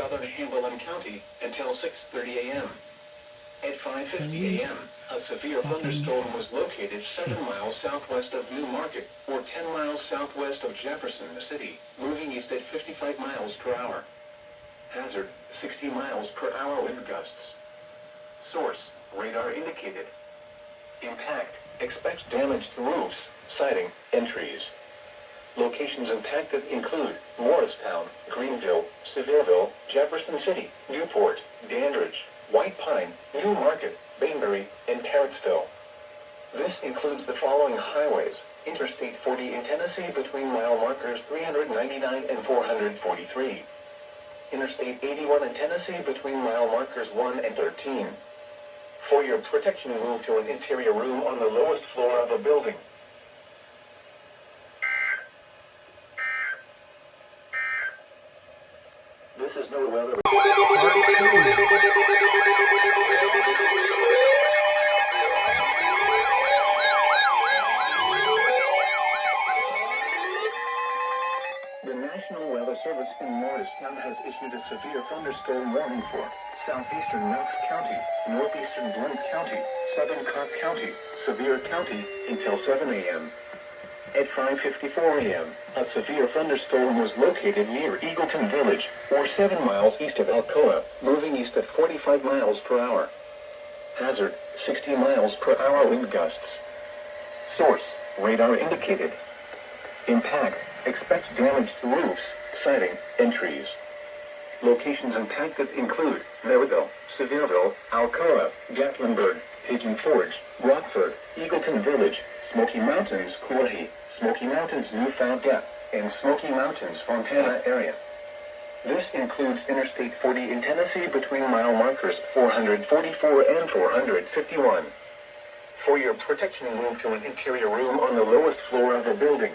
southern Hamilton County until 6:30 a.m. At 5:50 a.m., a severe thunderstorm was located 7 miles southwest of New Market, or 10 miles southwest of Jefferson City, moving east at 55 miles per hour. Hazard, 60 miles per hour wind gusts. Source, radar indicated. Impact, expect damage to roofs, siding, and trees. Locations impacted include Morristown, Greenville, Sevierville, Jefferson City, Newport, Dandridge, White Pine, New Market, Bainbury, and Parrettsville. This includes the following highways: Interstate 40 in Tennessee between mile markers 399 and 443. Interstate 81 in Tennessee between mile markers 1 and 13. For your protection, move to an interior room on the lowest floor of a building. This is no weather. The National Weather Service in Morristown has issued a severe thunderstorm warning for southeastern Knox County, northeastern Blount County, southern Cobb County, Sevier County, until 7 a.m. At 5:54 a.m., a severe thunderstorm was located near Eagleton Village, or 7 miles east of Alcoa, moving east at 45 miles per hour. Hazard, 60 miles per hour wind gusts. Source, radar indicated. Impact, expect damage to roofs, siding, and trees. Locations impacted include Maryville, Sevierville, Alcoa, Gatlinburg, Pigeon Forge, Rockford, Eagleton Village, Smoky Mountains, Cudahy, Smoky Mountains, Newfound Gap, and Smoky Mountains, Fontana area. This includes Interstate 40 in Tennessee between mile markers 444 and 451. For your protection, move to an interior room on the lowest floor of the building.